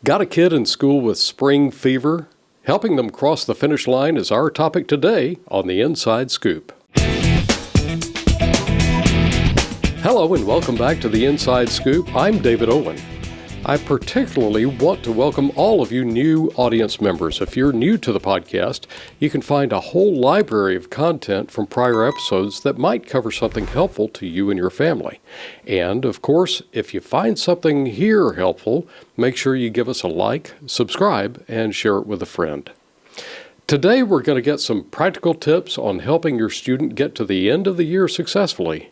Got a kid in school with spring fever? Helping them cross the finish line is our topic today on the Inside Scoop. Hello and welcome back to the Inside Scoop. I'm David Owen. I particularly want to welcome all of you new audience members. If you're new to the podcast, you can find a whole library of content from prior episodes that might cover something helpful to you and your family. And, of course, if you find something here helpful, make sure you give us a like, subscribe, and share it with a friend. Today, we're going to get some practical tips on helping your student get to the end of the year successfully.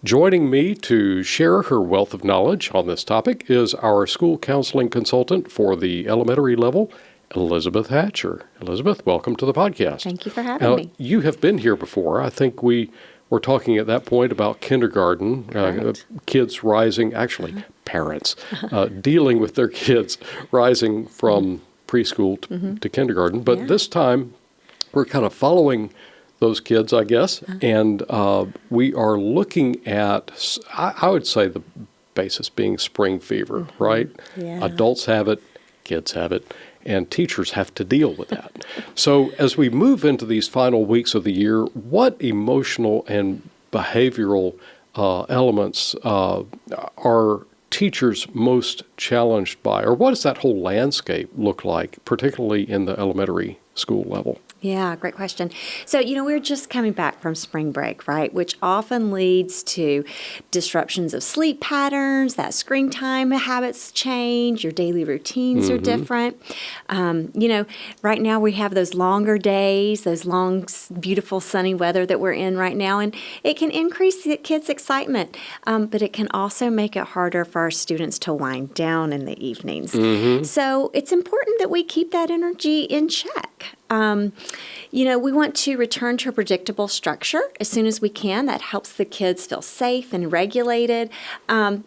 Joining me to share her wealth of knowledge on this topic is our school counseling consultant for the elementary level, Elizabeth Hatcher. Elizabeth, welcome to the podcast. Thank you for having me. You have been here before. I think we were talking at that point about kindergarten, kids rising, actually parents, dealing with their kids rising from preschool to kindergarten. But this time, we're kind of following those kids, I guess, and we are looking at, I would say the basis being spring fever, right? Yeah. Adults have it, kids have it, and teachers have to deal with that. So as we move into these final weeks of the year, what emotional and behavioral elements are teachers most challenged by, or what does that whole landscape look like, particularly in the elementary school level? Yeah, great question. So, we're just coming back from spring break, right? Which often leads to disruptions of sleep patterns, that screen time habits change, your daily routines are different. Right now we have those longer days, those long, beautiful sunny weather that we're in right now, and it can increase the kids' excitement, but it can also make it harder for our students to wind down in the evenings. So it's important that we keep that energy in check. We want to return to a predictable structure as soon as we can. That helps the kids feel safe and regulated. And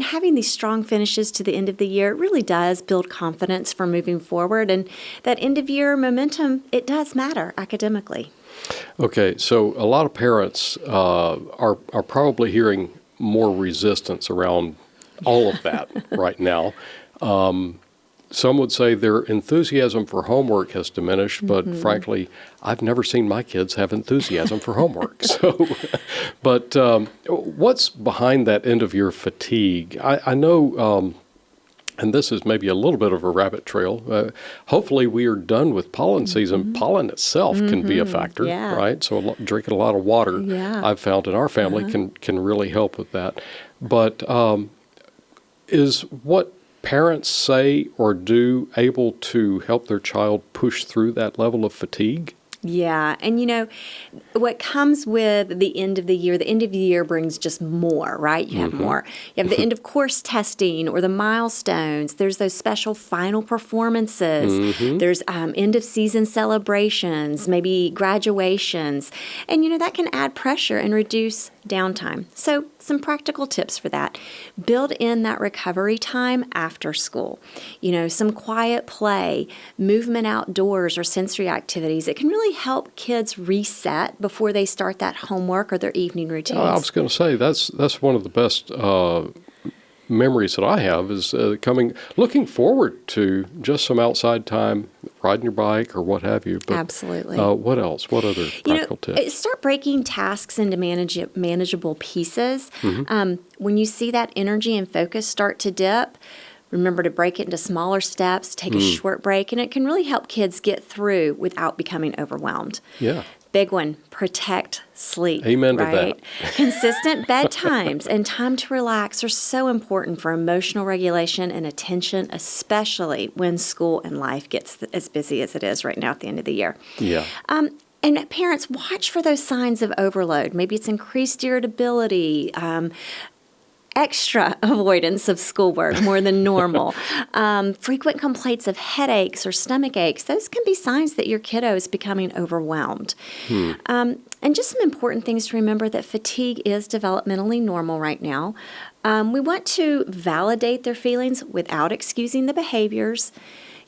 having these strong finishes to the end of the year really does build confidence for moving forward. And that end of year momentum, it does matter academically. Okay, so a lot of parents are probably hearing more resistance around all of that right now. Some would say their enthusiasm for homework has diminished, but frankly, I've never seen my kids have enthusiasm for homework. But what's behind that end-of-year fatigue? I know, and this is maybe a little bit of a rabbit trail. Hopefully, we are done with pollen season. Pollen itself can be a factor, right? So drinking a lot of water, I've found in our family, can really help with that. But is what parents say or do able to help their child push through that level of fatigue? Yeah, and what comes with the end of the year brings just more, right? You have more. You have the end of course testing or the milestones. There's those special final performances. There's end of season celebrations, maybe graduations. And that can add pressure and reduce downtime. So some practical tips for that. Build in that recovery time after school. Some quiet play, movement outdoors, or sensory activities. It can really help kids reset before they start that homework or their evening routines. I was going to say, that's one of the best memories that I have is looking forward to just some outside time, riding your bike or what have you. But, absolutely. What else? What other practical tips? Start breaking tasks into manageable pieces. When you see that energy and focus start to dip, remember to break it into smaller steps, take a short break, and it can really help kids get through without becoming overwhelmed. Yeah. Big one, protect sleep. Amen to right? that. Consistent bedtimes and time to relax are so important for emotional regulation and attention, especially when school and life gets as busy as it is right now at the end of the year. Yeah. And parents, watch for those signs of overload. Maybe it's increased irritability, extra avoidance of schoolwork more than normal, frequent complaints of headaches or stomach aches. Those can be signs that your kiddo is becoming overwhelmed. And just some important things to remember that fatigue is developmentally normal right now. We want to validate their feelings without excusing the behaviors.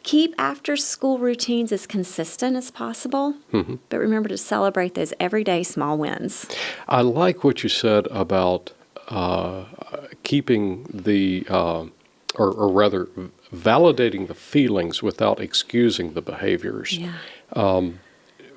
Keep after-school routines as consistent as possible, but remember to celebrate those everyday small wins. I like what you said about keeping the, or rather validating the feelings without excusing the behaviors. Yeah.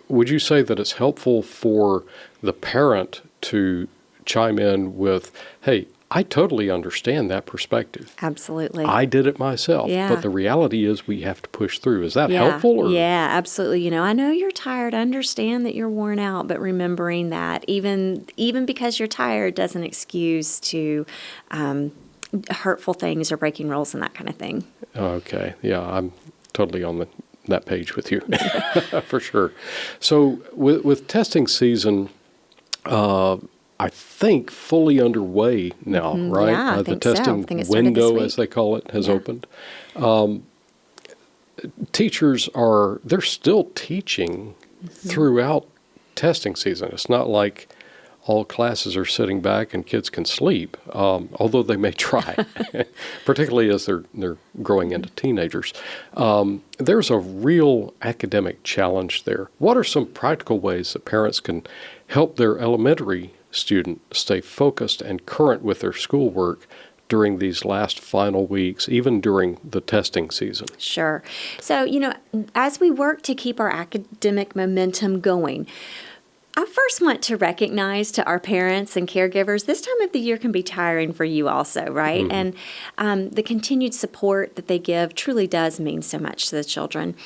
Would you say that it's helpful for the parent to chime in with, hey, I totally understand that perspective. Absolutely. I did it myself, Yeah. but the reality is we have to push through. Is that Yeah. helpful? Or? Yeah, absolutely. I know you're tired. I understand that you're worn out, but remembering that even because you're tired doesn't excuse to hurtful things or breaking rules and that kind of thing. Okay. Yeah, I'm totally on that page with you for sure. So with testing season, I think fully underway now, right? Yeah, I The think so. I testing think it started this window, week. as they call it, has Yeah. opened. Teachers they're still teaching throughout testing season. It's not like all classes are sitting back and kids can sleep, although they may try, particularly as they're growing into teenagers. There's a real academic challenge there. What are some practical ways that parents can help their elementary student stay focused and current with their schoolwork during these last final weeks, even during the testing season? Sure. So, as we work to keep our academic momentum going, I first want to recognize to our parents and caregivers, this time of the year can be tiring for you also, right? Mm-hmm. And the continued support that they give truly does mean so much to the children.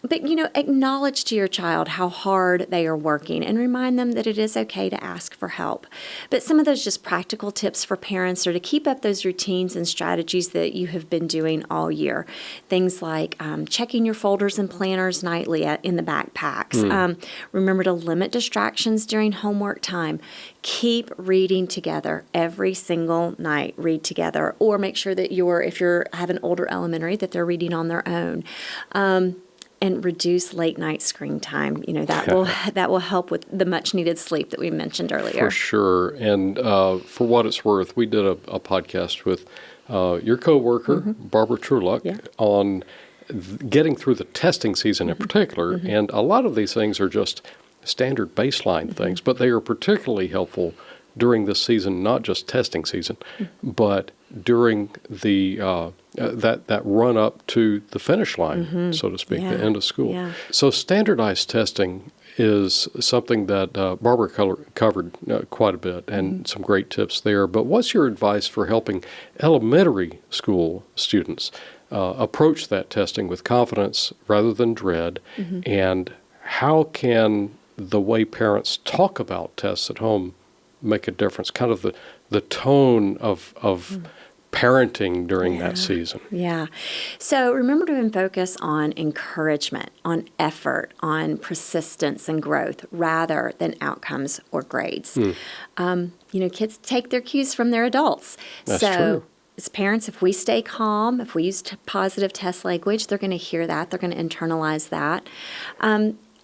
But, acknowledge to your child how hard they are working and remind them that it is okay to ask for help. But some of those just practical tips for parents are to keep up those routines and strategies that you have been doing all year. Things like checking your folders and planners nightly in the backpacks. Remember to limit distractions during homework time. Keep reading together every single night. Read together, or make sure that if you have an older elementary, that they're reading on their own. And reduce late night screen time. That will help with the much needed sleep that we mentioned earlier. For sure. And for what it's worth, we did a podcast with your coworker, Barbara Trueluck, on getting through the testing season in particular. And a lot of these things are just standard baseline things, but they are particularly helpful during this season, not just testing season, but during the that run up to the finish line, so to speak, the end of school. Yeah. So standardized testing is something that Barbara covered quite a bit, and some great tips there. But what's your advice for helping elementary school students approach that testing with confidence rather than dread? And how can the way parents talk about tests at home make a difference? Kind of the tone of parenting during that season. Yeah. So remember to focus on encouragement, on effort, on persistence and growth rather than outcomes or grades. Kids take their cues from their adults. That's so true. as parents, if we stay calm, if we use positive test language, they're going to hear that. They're going to internalize that.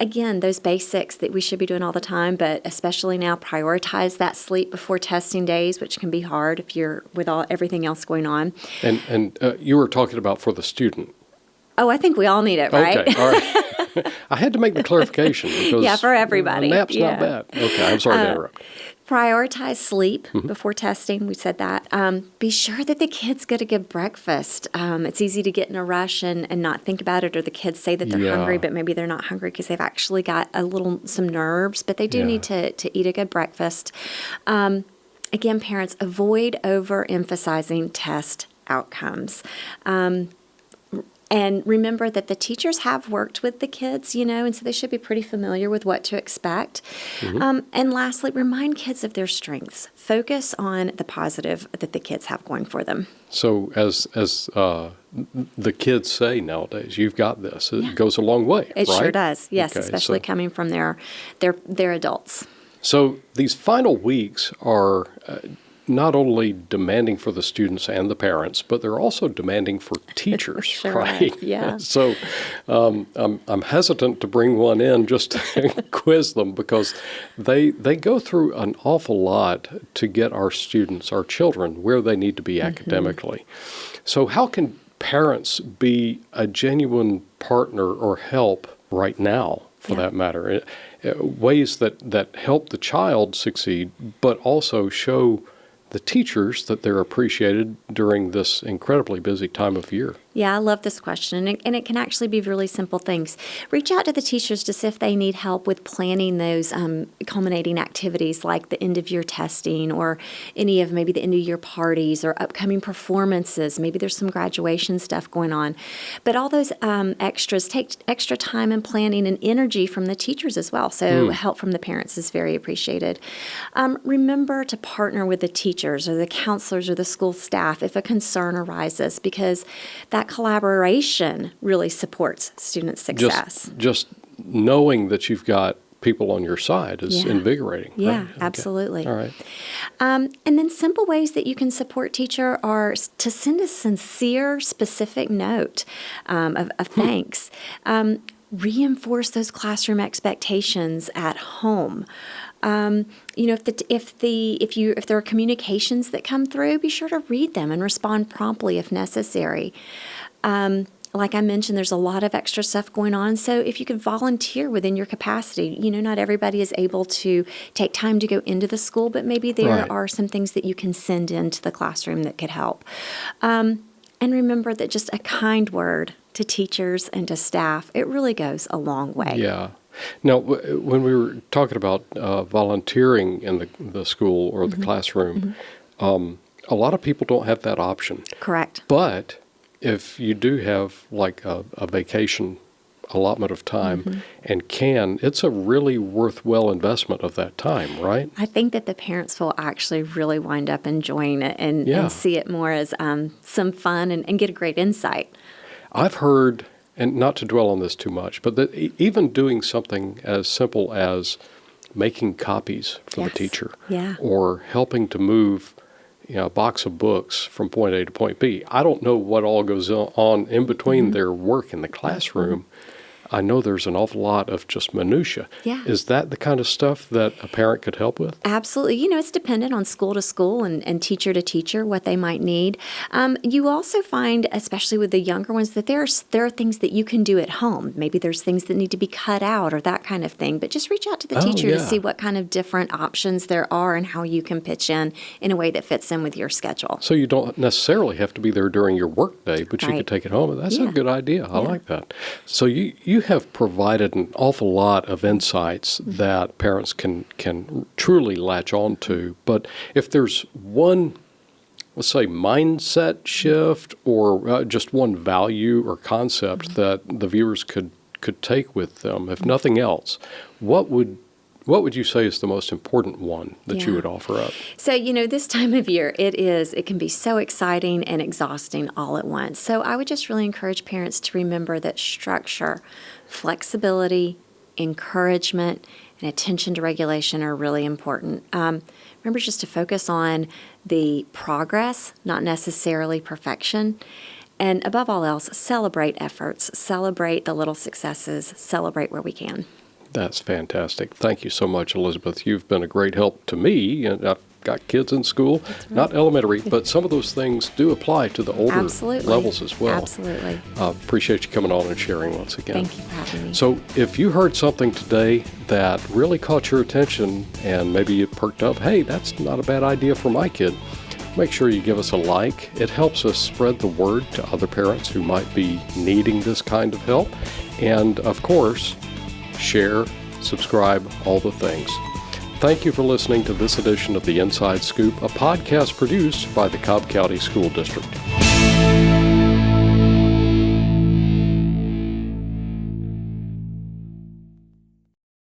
Again, those basics that we should be doing all the time, but especially now, prioritize that sleep before testing days, which can be hard if you're with everything else going on. And you were talking about for the student. Oh, I think we all need it, right? Okay, all right. I had to make the clarification because for everybody. A nap's not bad. Okay, I'm sorry to interrupt. Prioritize sleep before testing. We said that. Be sure that the kids get a good breakfast. It's easy to get in a rush and not think about it, or the kids say that they're hungry, but maybe they're not hungry because they've actually got some nerves, but they do need to eat a good breakfast. Again, parents, avoid overemphasizing test outcomes. And remember that the teachers have worked with the kids, and so they should be pretty familiar with what to expect. And lastly, remind kids of their strengths. Focus on the positive that the kids have going for them. So as the kids say nowadays, you've got this. It goes a long way, It right? sure does, yes, Okay, especially coming from their adults. So these final weeks are not only demanding for the students and the parents, but they're also demanding for teachers, Sure right? are, yeah. So I'm hesitant to bring one in just to quiz them because they go through an awful lot to get our students, our children, where they need to be academically. So how can parents be a genuine partner or help right now, for that matter? Ways that help the child succeed, but also show the teachers that they're appreciated during this incredibly busy time of year? Yeah, I love this question, and it can actually be really simple things. Reach out to the teachers to see if they need help with planning those culminating activities like the end-of-year testing or any of maybe the end-of-year parties or upcoming performances. Maybe there's some graduation stuff going on. But all those extras take extra time and planning and energy from the teachers as well, so help from the parents is very appreciated. Remember to partner with the teachers or the counselors or the school staff if a concern arises, because that collaboration really supports student success. Just knowing that you've got people on your side is invigorating. Yeah, right? Okay. absolutely. All right. And then simple ways that you can support teacher are to send a sincere, specific note of thanks. Reinforce those classroom expectations at home. If there are communications that come through, be sure to read them and respond promptly if necessary. Like I mentioned, there's a lot of extra stuff going on. So if you could volunteer within your capacity, not everybody is able to take time to go into the school, but maybe there are some things that you can send into the classroom that could help. And remember that just a kind word to teachers and to staff, it really goes a long way. Yeah. Now, when we were talking about volunteering in the school or the classroom, a lot of people don't have that option. Correct. But if you do have like a vacation allotment of time it's a really worthwhile investment of that time, right? I think that the parents will actually really wind up enjoying it and see it more as some fun and get a great insight. I've heard, and not to dwell on this too much, but that even doing something as simple as making copies for the teacher or helping to move a box of books from point A to point B. I don't know what all goes on in between their work in the classroom. I know there's an awful lot of just minutia. Yeah. Is that the kind of stuff that a parent could help with? Absolutely. It's dependent on school to school and teacher to teacher, what they might need. You also find, especially with the younger ones, that there are things that you can do at home. Maybe there's things that need to be cut out or that kind of thing. But just reach out to the teacher to see what kind of different options there are and how you can pitch in a way that fits in with your schedule. So you don't necessarily have to be there during your work day, but you could take it home. That's a good idea. I like that. So you have provided an awful lot of insights that parents can truly latch on to. But if there's one, let's say, mindset shift or just one value or concept that the viewers could take with them, if nothing else, what would you say is the most important one that you would offer up? So, this time of year, it can be so exciting and exhausting all at once. So I would just really encourage parents to remember that structure, flexibility, encouragement, and attention to regulation are really important. Remember just to focus on the progress, not necessarily perfection. And above all else, celebrate efforts, celebrate the little successes, celebrate where we can. That's fantastic. Thank you so much, Elizabeth. You've been a great help to me, and I've got kids in school, not elementary, but some of those things do apply to the older levels as well. Absolutely. Appreciate you coming on and sharing once again. Thank you for having me. So if you heard something today that really caught your attention and maybe you perked up, hey, that's not a bad idea for my kid, make sure you give us a like. It helps us spread the word to other parents who might be needing this kind of help. And of course, share, subscribe, all the things. Thank you for listening to this edition of The Inside Scoop, a podcast produced by the Cobb County School District.